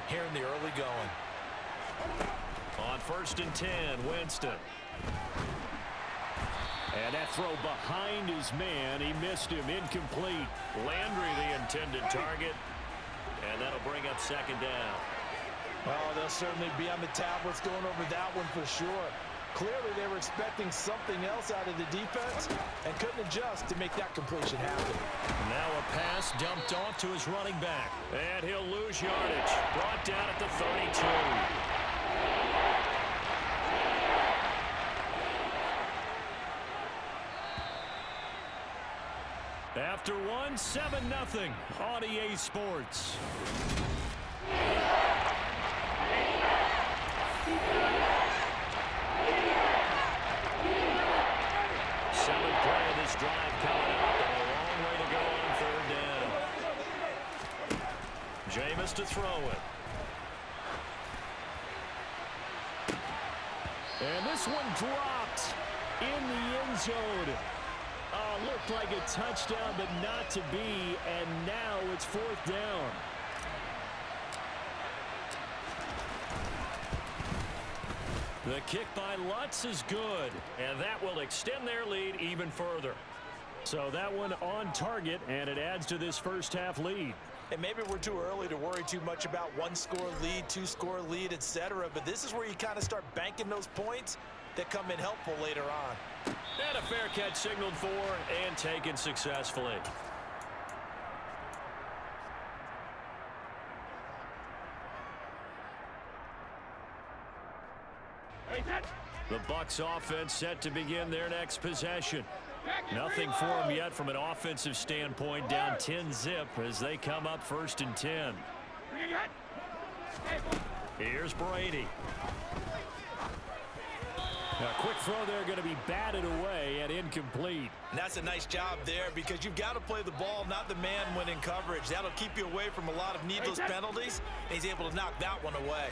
here in the early going. On 1st and 10, Winston. And that throw behind his man. He missed him. Incomplete. Landry, the intended target. And that'll bring up 2nd down. Oh, they'll certainly be on the tablets going over that one for sure. Clearly, they were expecting something else out of the defense and couldn't adjust to make that completion happen. Now a pass dumped off to his running back. And he'll lose yardage. Brought down at the 32. After one, 7-0 on EA Sports. 7th play of this drive coming up, and a long way to go on 3rd down. Jameis to throw it. And this one dropped in the end zone. Looked like a touchdown, but not to be, and now it's 4th down. The kick by Lutz is good, and that will extend their lead even further. So that one on target, and it adds to this first half lead. And maybe we're too early to worry too much about 1-score lead, 2-score lead, etc. But this is where you kind of start banking those points that come in helpful later on. And a fair catch signaled for and taken successfully. The Bucs offense set to begin their next possession. Nothing for them yet from an offensive standpoint, down 10-zip as they come up 1st and 10. Here's Brady. A quick throw there going to be batted away and incomplete. And that's a nice job there because you've got to play the ball, not the man when in coverage. That'll keep you away from a lot of needless penalties. And he's able to knock that one away.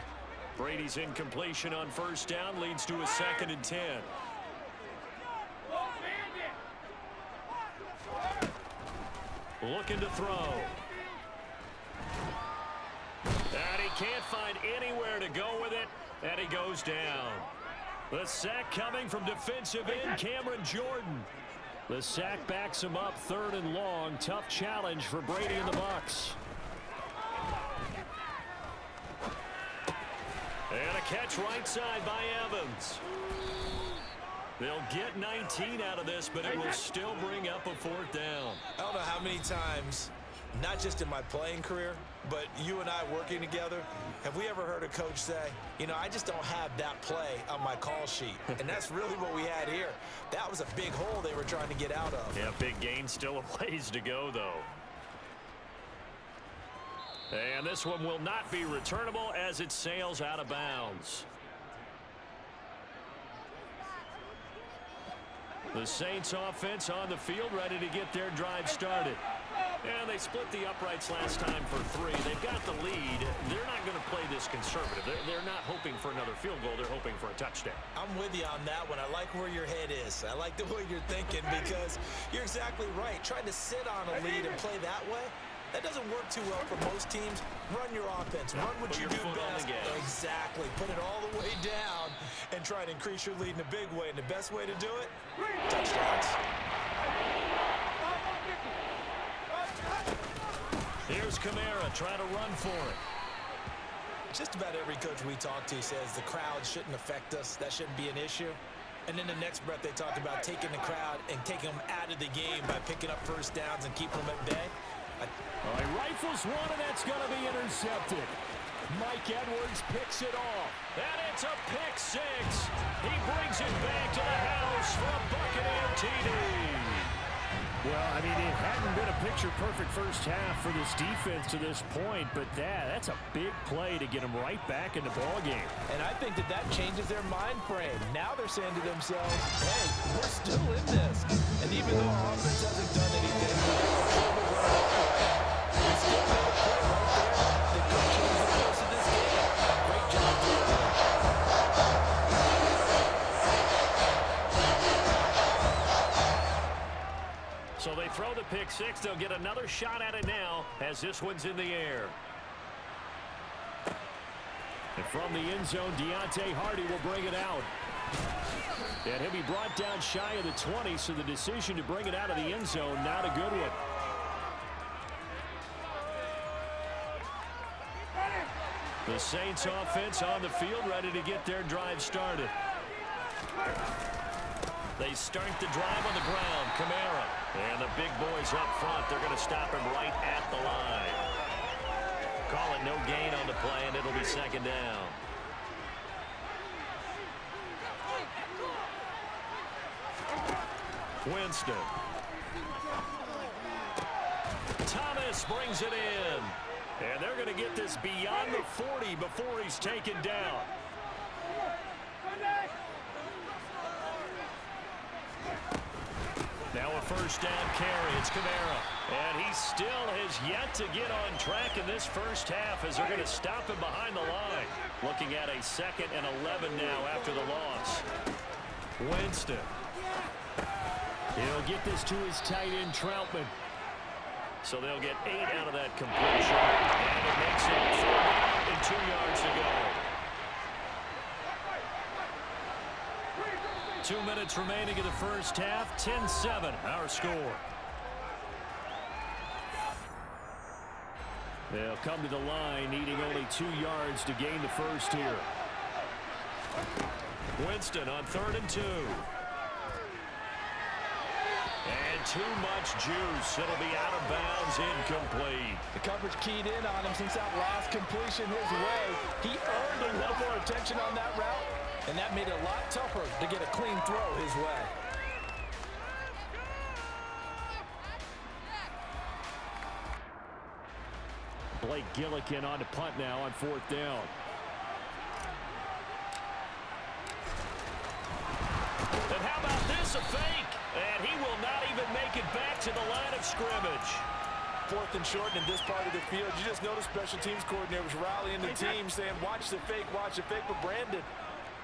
Brady's incompletion on 1st down leads to a 2nd and 10. Looking to throw. And he can't find anywhere to go with it, and he goes down. The sack coming from defensive end Cameron Jordan. The sack backs him up 3rd and long. Tough challenge for Brady and the Bucs. And a catch right side by Evans. They'll get 19 out of this, but it will still bring up a 4th down. I don't know how many times, not just in my playing career, but you and I working together, have we ever heard a coach say, you know, I just don't have that play on my call sheet. And that's really what we had here. That was a big hole they were trying to get out of. Yeah, big gain, still a ways to go, though. And this one will not be returnable as it sails out of bounds. The Saints offense on the field ready to get their drive started. And they split the uprights last time for 3. They've got the lead. They're not going to play this conservative. They're not hoping for another field goal. They're hoping for a touchdown. I'm with you on that one. I like where your head is. I like the way you're thinking because you're exactly right. Trying to sit on a lead and play that way, that doesn't work too well for most teams. Run your offense. Run what you do best. Exactly. Put it all the way down and try to increase your lead in a big way. And the best way to do it, touchdowns. Here's Kamara trying to run for it. Just about every coach we talk to says the crowd shouldn't affect us. That shouldn't be an issue. And in the next breath, they talk about taking the crowd and taking them out of the game by picking up 1st downs and keeping them at bay. He rifles one, and that's going to be intercepted. Mike Edwards picks it off. And it's a pick 6. He brings it back to the house for a Buccaneer TD. Well, I mean, it hadn't been a picture-perfect first half for this defense to this point, but that's a big play to get them right back in the ballgame. And I think that changes their mind frame. Now they're saying to themselves, hey, we're still in this. And even though our offense hasn't done anything, we still made a play right there that could change the course of this game. Great job doing that. So they throw the pick 6. They'll get another shot at it now as this one's in the air. And from the end zone, Deontay Hardy will bring it out. And he'll be brought down shy of the 20, so the decision to bring it out of the end zone, not a good one. The Saints offense on the field, ready to get their drive started. They start the drive on the ground. Kamara. And the big boys up front, they're going to stop him right at the line. Call it no gain on the play, and it'll be second down. Winston. Thomas brings it in. And they're going to get this beyond the 40 before he's taken down. Now a first down carry. It's Kamara. And he still has yet to get on track in this first half as they're going to stop him behind the line. Looking at a 2nd and 11 now after the loss. Winston. He'll get this to his tight end, Troutman. So they'll get 8 out of that completion. And it makes it 4 down and 2 yards to go. 2 minutes remaining in the first half. 10-7, our score. They'll come to the line, needing only 2 yards to gain the first here. Winston on 3rd and 2. And too much juice. It'll be out of bounds, incomplete. The coverage keyed in on him since that last completion his way. He earned a little more attention on that route, and that made it a lot tougher to get a clean throw his way. Blake Gillikin on to punt now on 4th down. And how about this, a fake? And he will not even make it back to the line of scrimmage. 4th and short in this part of the field. You just noticed special teams coordinators rallying the team saying, watch the fake, but Brandon,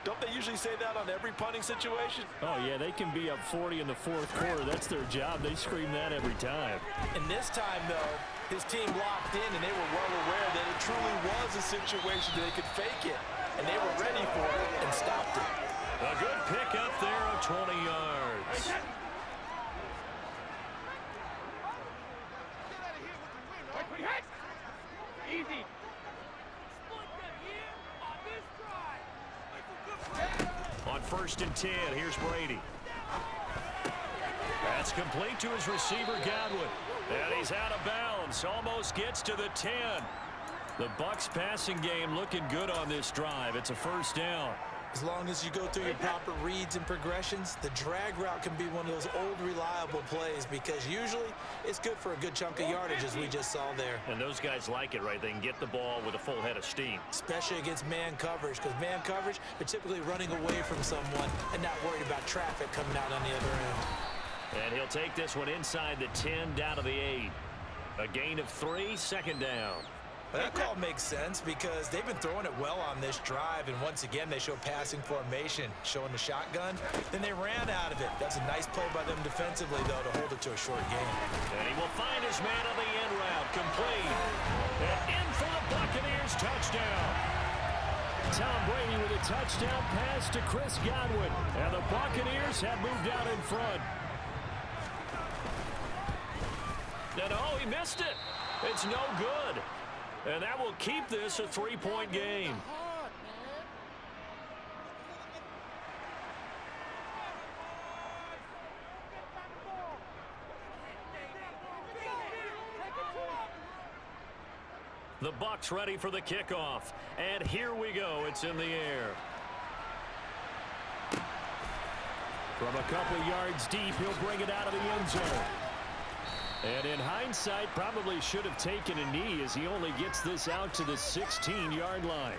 don't they usually say that on every punting situation? Oh, yeah, they can be up 40 in the 4th quarter. That's their job. They scream that every time. And this time, though, his team locked in, and they were well aware that it truly was a situation that they could fake it. And they were ready for it and stopped it. A good pick up there of 20 yards. Easy. On 1st and 10, here's Brady. That's complete to his receiver, Godwin. And he's out of bounds. Almost gets to the 10. The Bucs passing game looking good on this drive. It's a first down. As long as you go through your proper reads and progressions, the drag route can be one of those old reliable plays because usually it's good for a good chunk of yardage as we just saw there. And those guys like it, right? They can get the ball with a full head of steam. Especially against man coverage, because man coverage, they're typically running away from someone and not worried about traffic coming out on the other end. And he'll take this one inside the 10 down to the 8. A gain of 3, 2nd down. That call makes sense because they've been throwing it well on this drive, and once again they show passing formation, showing the shotgun. Then they ran out of it. That's a nice play by them defensively, though, to hold it to a short game. And he will find his man on the end route, complete. And in for the Buccaneers, touchdown. Tom Brady with a touchdown pass to Chris Godwin. And the Buccaneers have moved out in front. And oh, he missed it. It's no good. And that will keep this a 3-point game. The Bucs ready for the kickoff. And here we go. It's in the air. From a couple yards deep, he'll bring it out of the end zone. And in hindsight, probably should have taken a knee as he only gets this out to the 16-yard line.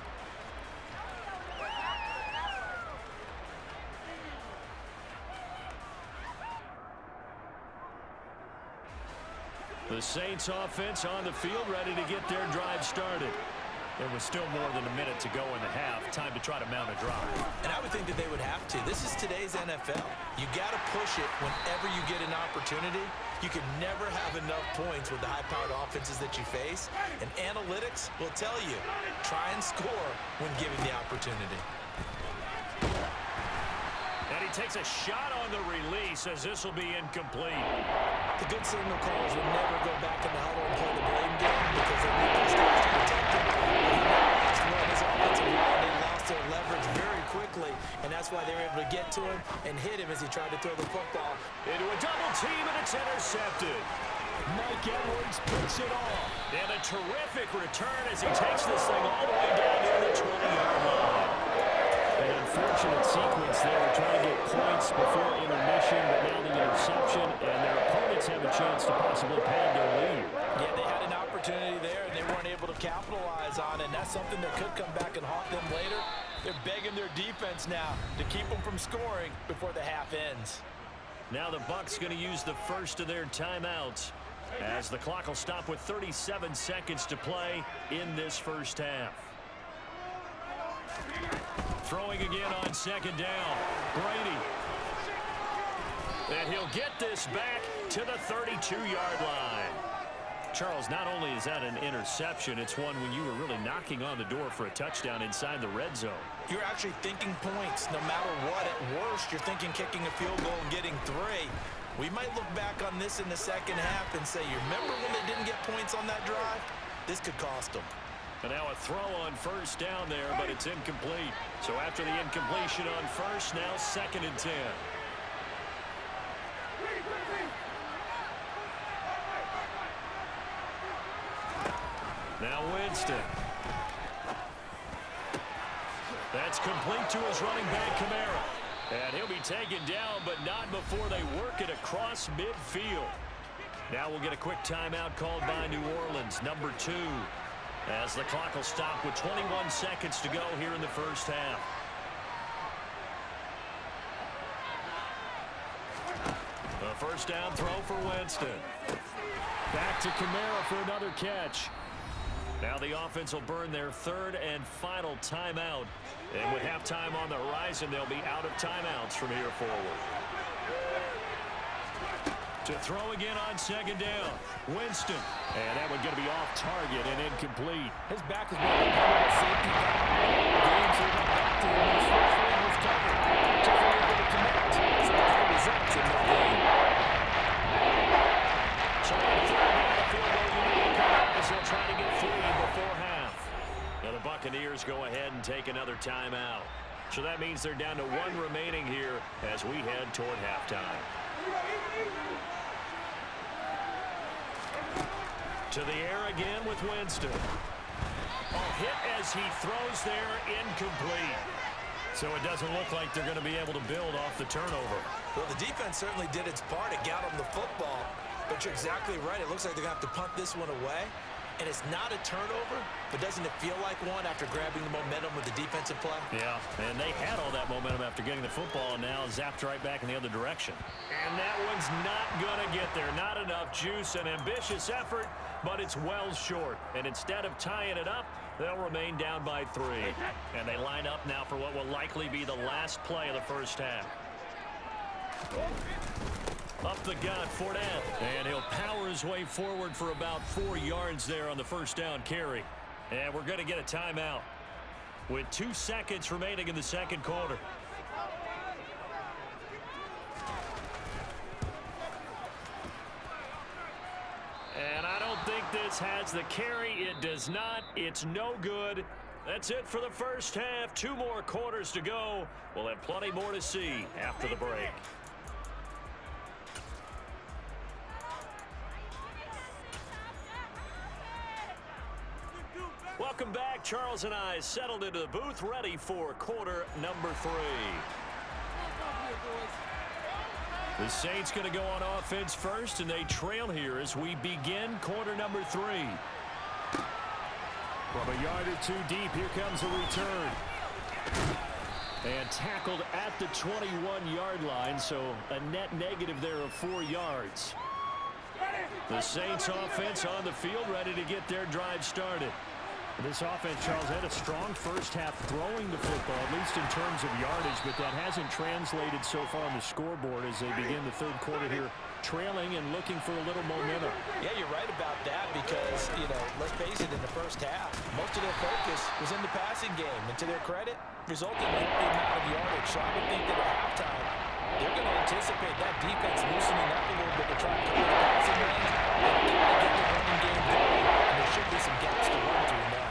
The Saints offense on the field ready to get their drive started. There was still more than a minute to go in the half. Time to try to mount a drive. And I would think that they would have to. This is today's NFL. You got to push it whenever you get an opportunity. You can never have enough points with the high-powered offenses that you face. And analytics will tell you, try and score when given the opportunity. And he takes a shot on the release as this will be incomplete. The good signal callers will never go back in the huddle and play the blame game because they need those guys to protect him. His offensive line, they lost their leverage very quickly, and that's why they were able to get to him and hit him as he tried to throw the football. Into a double team, and it's intercepted. Mike Edwards picks it off. And a terrific return as he takes this thing all the way down to the 20-yard line. An unfortunate sequence there, trying to get points before intermission, but now the interception, and their opponents have a chance to possibly pad their lead. Yeah, they had an opportunity there, and they weren't able to capitalize on it, and that's something that could come back and haunt them later. They're begging their defense now to keep them from scoring before the half ends. Now the Bucs going to use the first of their timeouts as the clock will stop with 37 seconds to play in this first half. Throwing again on second down. Brady. And he'll get this back to the 32-yard line. Charles, not only is that an interception, it's one when you were really knocking on the door for a touchdown inside the red zone. You're actually thinking points no matter what. At worst, you're thinking kicking a field goal and getting 3. We might look back on this in the second half and say, you remember when they didn't get points on that drive? This could cost them. And now a throw on first down there, but it's incomplete. So after the incompletion on first, now 2nd and 10. Now Winston. That's complete to his running back, Kamara. And he'll be taken down, but not before they work it across midfield. Now we'll get a quick timeout called by New Orleans, number 2. As the clock will stop with 21 seconds to go here in the first half. A first down throw for Winston. Back to Kamara for another catch. Now the offense will burn their 3rd and final timeout. And with halftime on the horizon, they'll be out of timeouts from here forward. To throw again on second down. Winston. And that one going to be off target and incomplete. His back is one of the safety valve. Games are back to him. His first one was covered. Just able to connect. So the results in the game. So on 3rd down, the field goal unit will come out as they'll try to get 3 before half. Now the Buccaneers go ahead and take another timeout. So that means they're down to 1 remaining here as we head toward halftime. To the air again with Winston. A hit as he throws there, incomplete. So it doesn't look like they're going to be able to build off the turnover. Well, the defense certainly did its part. It got them the football. But you're exactly right. It looks like they're going to have to punt this one away. And it's not a turnover, but doesn't it feel like one after grabbing the momentum with the defensive play? Yeah, and they had all that momentum after getting the football, and now zapped right back in the other direction. And that one's not going to get there. Not enough juice, an ambitious effort, but it's well short. And instead of tying it up, they'll remain down by 3. And they line up now for what will likely be the last play of the first half. Up the gut, Fournette. And he'll power his way forward for about 4 yards there on the first down carry. And we're going to get a timeout with 2 seconds remaining in the second quarter. And I don't think this has the carry. It does not. It's no good. That's it for the first half. 2 more quarters to go. We'll have plenty more to see after the break. Welcome back. Charles and I settled into the booth, ready for quarter number 3. The Saints going to go on offense first, and they trail here as we begin quarter number 3. From a yard or 2 deep, here comes a return. And tackled at the 21-yard line, so a net negative there of 4 yards. The Saints offense on the field, ready to get their drive started. This offense, Charles, had a strong first half throwing the football, at least in terms of yardage, but that hasn't translated so far on the scoreboard as they begin the third quarter here, trailing and looking for a little momentum. Yeah, you're right about that because, let's face it, in the first half, most of their focus was in the passing game. And to their credit, resulting in the amount of yardage. So I would think that at halftime, they're going to anticipate that defense loosening up a little bit to try and cover the passing lanes and kind of get the running game going. And there should be some gaps to run through now.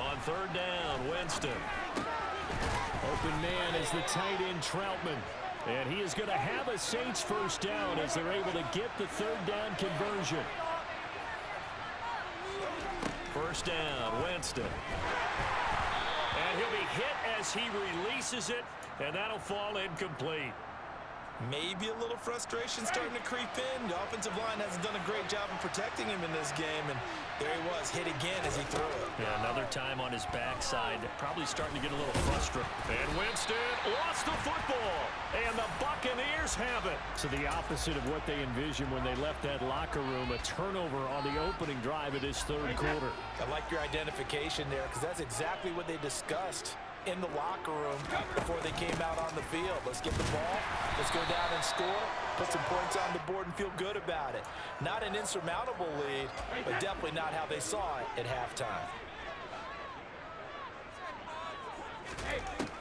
On third down, Winston. Open man is the tight end, Troutman. And he is going to have a Saints first down as they're able to get the third down conversion. First down, Winston. And he'll be hit as he releases it, and that'll fall incomplete. Maybe a little frustration starting to creep in. The offensive line hasn't done a great job of protecting him in this game, and there he was, hit again as he threw it. Yeah, another time on his backside, probably starting to get a little frustrated. And Winston lost the football, and the Buccaneers have it. So the opposite of what they envisioned when they left that locker room, a turnover on the opening drive of this third quarter. I like your identification there because that's exactly what they discussed in the locker room before they came out on the field. Let's get the ball, let's go down and score, put some points on the board and feel good about it. Not an insurmountable lead, but definitely not how they saw it at halftime.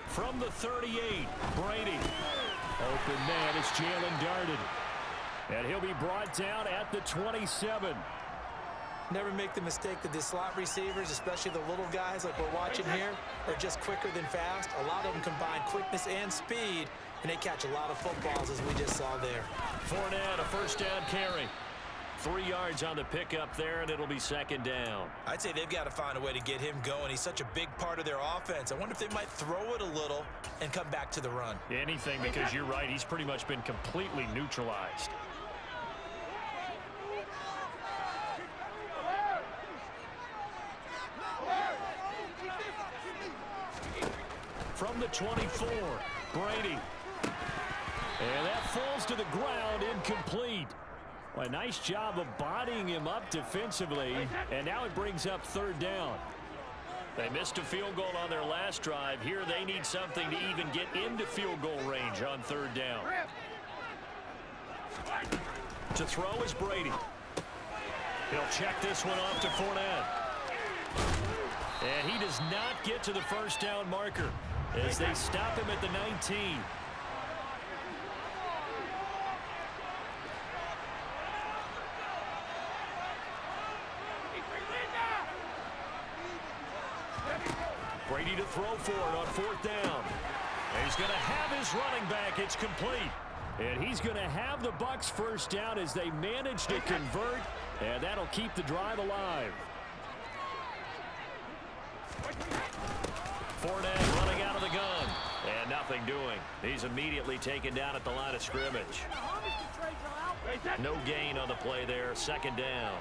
From the 38, Brady. Open man is Jalen Darden. And he'll be brought down at the 27. Never make the mistake that the slot receivers, especially the little guys like we're watching here, are just quicker than fast. A lot of them combine quickness and speed, and they catch a lot of footballs, as we just saw there. Fournette, a first down carry. 3 yards on the pickup there, and it'll be second down. I'd say they've got to find a way to get him going. He's such a big part of their offense. I wonder if they might throw it a little and come back to the run. Anything, because you're right. He's pretty much been completely neutralized. From the 24, Brady. And that falls to the ground, incomplete. Well, a nice job of bodying him up defensively, and now it brings up third down. They missed a field goal on their last drive. Here they need something to even get into field goal range on third down. To throw is Brady. He'll check this one off to Fournette. And he does not get to the first down marker as they stop him at the 19. Brady to throw for it on fourth down. And he's going to have his running back. It's complete. And he's going to have the Bucs first down as they manage to convert. And that'll keep the drive alive. Fournette running out of the gun. And nothing doing. He's immediately taken down at the line of scrimmage. No gain on the play there. Second down.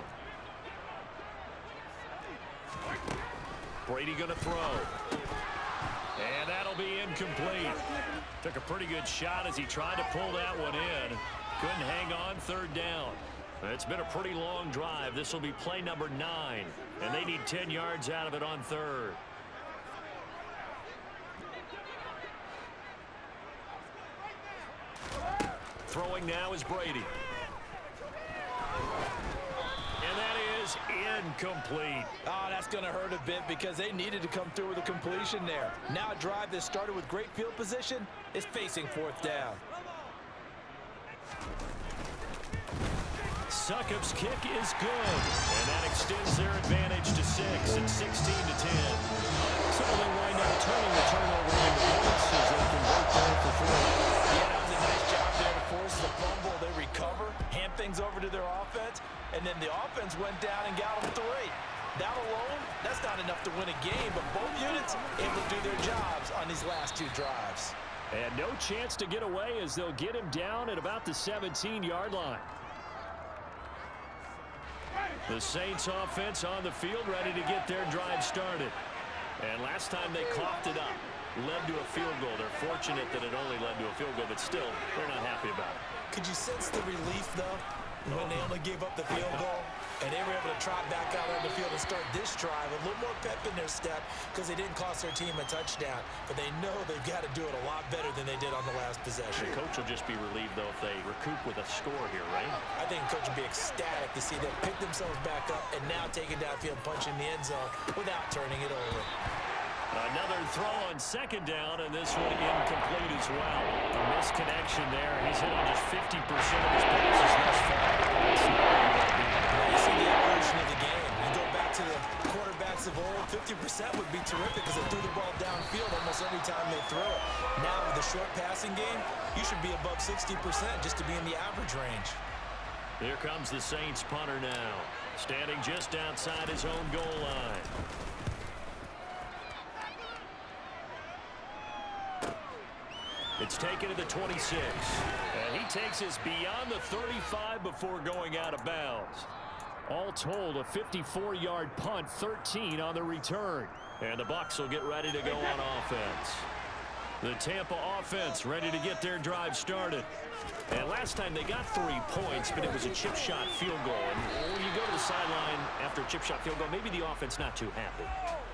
Brady going to throw. And that'll be incomplete. Took a pretty good shot as he tried to pull that one in. Couldn't hang on third down. It's been a pretty long drive. This will be play number 9. And they need 10 yards out of it on third. Throwing now is Brady. And that is incomplete. Oh, that's going to hurt a bit because they needed to come through with a completion there. Now a drive that started with great field position is facing fourth down. Succop's kick is good. And that extends their advantage to 6. It's 16-10. So they wind up turning the turnover into points as they convert there for 4. Yeah, that was a nice job there to force the fumble. They recover, hand things over to their offense, and then the offense went down and got them 3. That alone, that's not enough to win a game, but both units able to do their jobs on these last 2 drives. And no chance to get away as they'll get him down at about the 17-yard line. The Saints offense on the field ready to get their drive started. And last time they coughed it up, led to a field goal. They're fortunate that it only led to a field goal, but still, they're not happy about it. Could you sense the relief, though, when they only gave up the field goal? And they were able to trot back out on the field and start this drive. A little more pep in their step because they didn't cost their team a touchdown. But they know they've got to do it a lot better than they did on the last possession. The coach will just be relieved, though, if they recoup with a score here, right? I think the coach will be ecstatic to see them pick themselves back up and now take it downfield, punching the end zone without turning it over. Another throw on second down, and this one incomplete as well. A misconnection there. He's hit on just 50% of his passes thus far. You see the evolution of the game. You go back to the quarterbacks of old, 50% would be terrific because they threw the ball downfield almost every time they throw it. Now with the short passing game, you should be above 60% just to be in the average range. Here comes the Saints punter now, standing just outside his own goal line. It's taken to the 26, and he takes us beyond the 35 before going out of bounds. All told, a 54-yard punt, 13 on the return. And the Bucs will get ready to go on offense. The Tampa offense ready to get their drive started. And last time they got 3 points, but it was a chip shot field goal. And when you go to the sideline after a chip shot field goal, maybe the offense not too happy.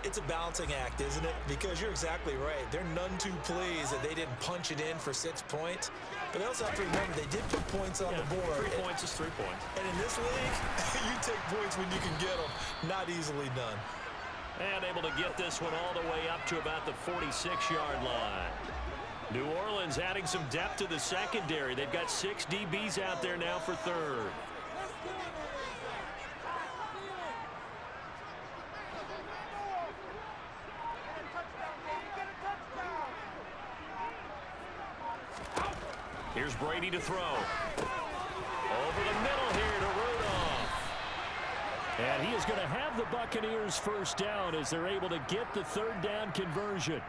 It's a balancing act, isn't it? Because you're exactly right. They're none too pleased that they didn't punch it in for 6 points. But they also have to remember they did put points on the board. 3 points is 3 points. And in this league, you take points when you can get them. Not easily done. And able to get this one all the way up to about the 46-yard line. New Orleans adding some depth to the secondary. They've got 6 DBs out there now for third. Here's Brady to throw. Over the middle here to Rudolph. And he is going to have the Buccaneers first down as they're able to get the third down conversion.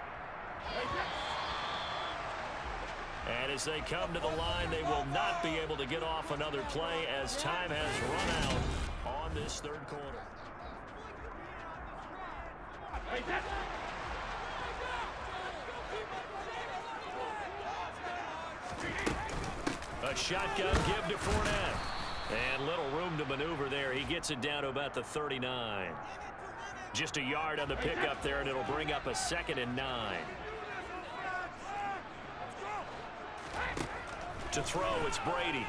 And as they come to the line, they will not be able to get off another play as time has run out on this third quarter. A shotgun give to Fournette. And little room to maneuver there. He gets it down to about the 39. Just a yard on the pickup there, and it'll bring up a 2nd and 9. To throw, it's Brady.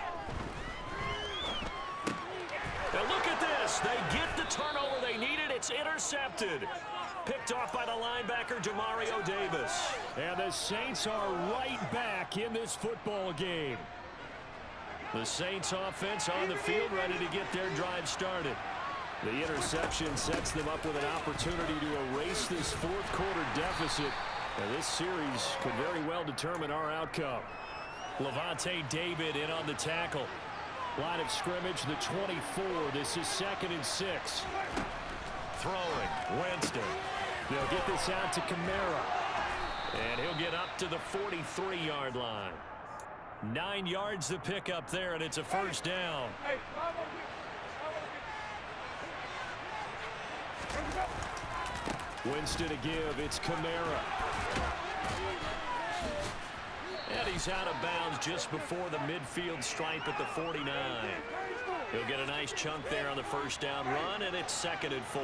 Now look at this. They get the turnover they needed. It's intercepted. Picked off by the linebacker, Demario Davis. And the Saints are right back in this football game. The Saints offense on the field ready to get their drive started. The interception sets them up with an opportunity to erase this fourth quarter deficit. And this series could very well determine our outcome. Levante David in on the tackle. Line of scrimmage, the 24. This is 2nd and 6. Throwing, Winston. They'll get this out to Kamara. And he'll get up to the 43-yard line. 9 yards to pick up there, and it's a first down. Winston to give. It's Kamara. And he's out of bounds just before the midfield stripe at the 49. He'll get a nice chunk there on the first down run, and it's 2nd and 4.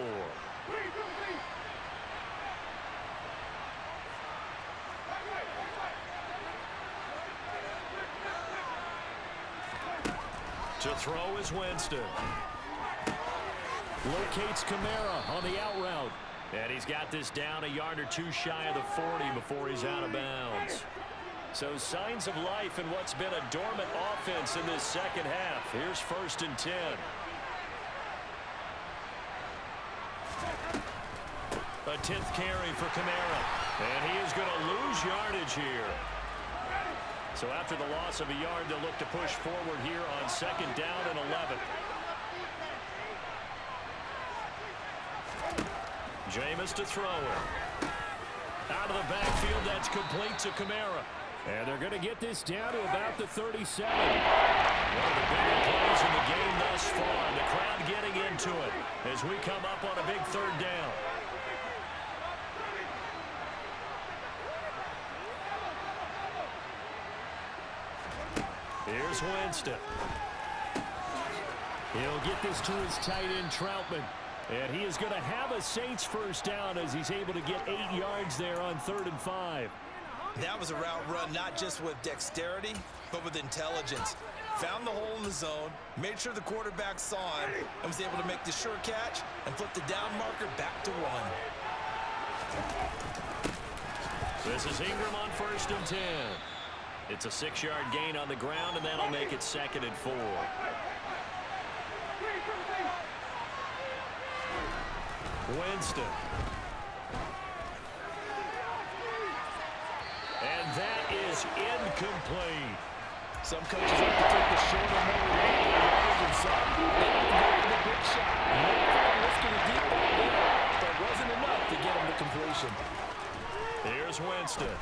To throw is Winston. Locates Kamara on the out route. And he's got this down a yard or 2 shy of the 40 before he's out of bounds. So signs of life in what's been a dormant offense in this second half. Here's 1st and 10. A 10th carry for Kamara. And he is going to lose yardage here. So after the loss of a yard, they'll look to push forward here on 2nd down and 11. Jameis to throw it. Out of the backfield, that's complete to Kamara. And they're going to get this down to about the 37. One of the bigger plays in the game thus far. The crowd getting into it as we come up on a big 3rd down. Here's goes Winston. He'll get this to his tight end, Troutman. And he is going to have a Saints first down as he's able to get 8 yards there on 3rd and 5. That was a route run not just with dexterity, but with intelligence. Found the hole in the zone, made sure the quarterback saw him, and was able to make the sure catch and flip the down marker back to 1. This is Ingram on 1st and 10. It's a 6-yard gain on the ground, and that'll make it 2nd and 4. Winston. And that is incomplete. Some coaches like to take the shorter, more reliable yards, and some they like to go for the big shot. Risking a deep ball there, but wasn't enough to get him to completion. Here's Winston.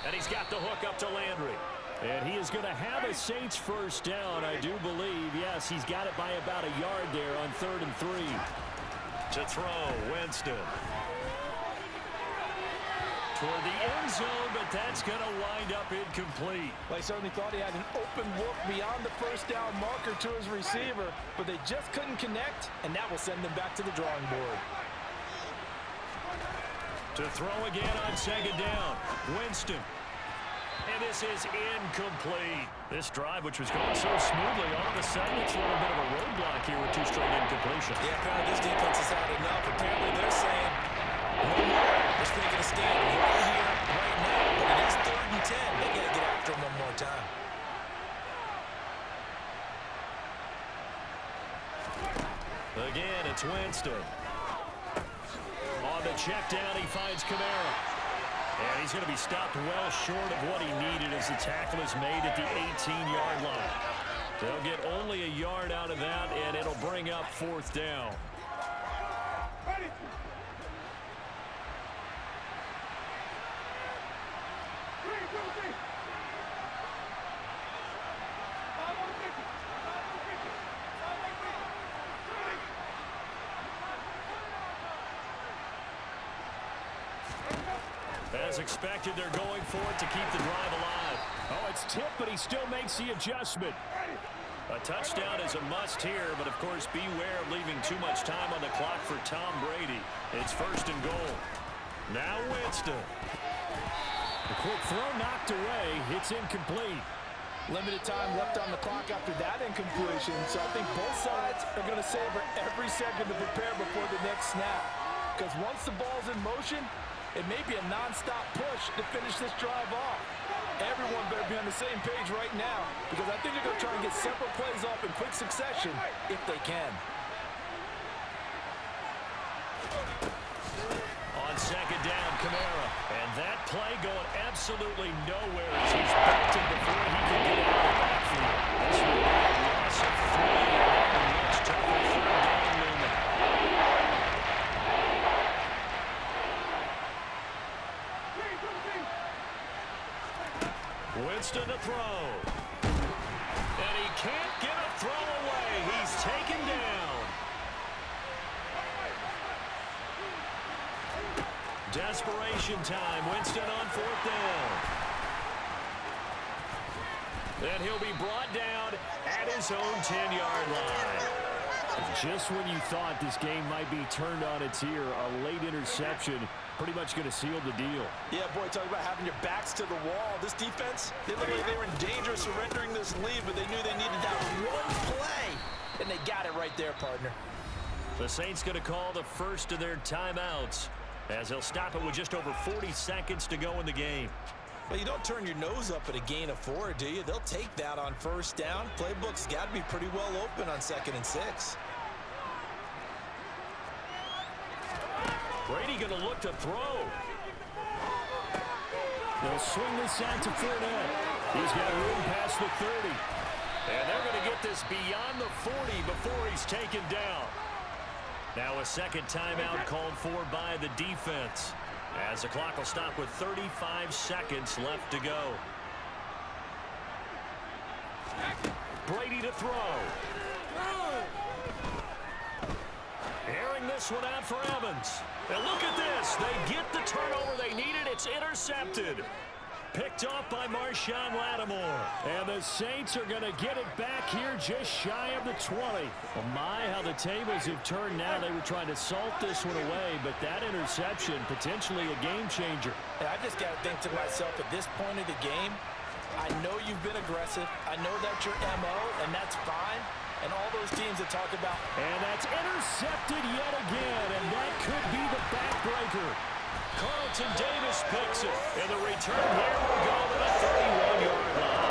And he's got the hook up to Landry. And he is going to have a Saints first down, I do believe. Yes, he's got it by about a yard there on 3rd and 3. To throw, Winston. Toward the end zone, but that's going to wind up incomplete. Well, he certainly thought he had an open look beyond the first down marker to his receiver, but they just couldn't connect, and that will send them back to the drawing board. To throw again on 2nd down, Winston. And this is incomplete. This drive, which was going so smoothly, all of a sudden it's a little bit of a roadblock here with 2 straight incompletions. Yeah, apparently this defense has had enough. Apparently they're saying, no more. They're making a stand right here, right now. But it is 3rd and 10. They got to get after him one more time. Again, it's Winston. On the check down, he finds Kamara. And he's going to be stopped well short of what he needed as the tackle is made at the 18-yard line. They'll get only a yard out of that, and it'll bring up 4th down. As expected, they're going for it to keep the drive alive. Oh, it's tipped, but he still makes the adjustment. A touchdown is a must here, but of course, beware of leaving too much time on the clock for Tom Brady. It's 1st and goal. Now Winston. The quick throw knocked away. It's incomplete. Limited time left on the clock after that incompletion, so I think both sides are going to savor every second to prepare before the next snap. Because once the ball's in motion, it may be a non-stop push to finish this drive off. Everyone better be on the same page right now, because I think they're going to try and get several plays off in quick succession if they can. On 2nd down, Kamara. And that play going absolutely nowhere as he's backed it before he can get out of the backfield. This will be a loss of 3 and a much tougher 3rd down movement. Winston to throw. And he can't get a throw away. He's taken down. Desperation time. Winston on 4th down. Then he'll be brought down at his own 10-yard line. Just when you thought this game might be turned on its ear, a late interception pretty much going to seal the deal. Yeah, boy, talk about having your backs to the wall. This defense, they looked like they were in danger of surrendering this lead, but they knew they needed that one play, and they got it right there, partner. The Saints going to call the first of their timeouts as they'll stop it with just over 40 seconds to go in the game. Well, you don't turn your nose up at a gain of 4, do you? They'll take that on 1st down. Playbook's got to be pretty well open on 2nd and 6. Brady going to look to throw. They'll swing this out to Fournette. He's got room past the 30. And they're going to get this beyond the 40 before he's taken down. Now a second timeout called for by the defense, as the clock will stop with 35 seconds left to go. Brady to throw. Airing this one out for Evans. And look at this. They get the turnover they needed. It's intercepted. picked off by Marshawn Lattimore. And the Saints are going to get it back here just shy of the 20. Well, my, how the tables have turned now. They were trying to salt this one away, but that interception, potentially a game changer. And I just got to think to myself, at this point of the game, I know you've been aggressive. I know that's your MO, and that's fine. And all those teams that talk about. And that's intercepted yet again, and that could be the backbreaker. Carlton Davis picks it. And the return here will go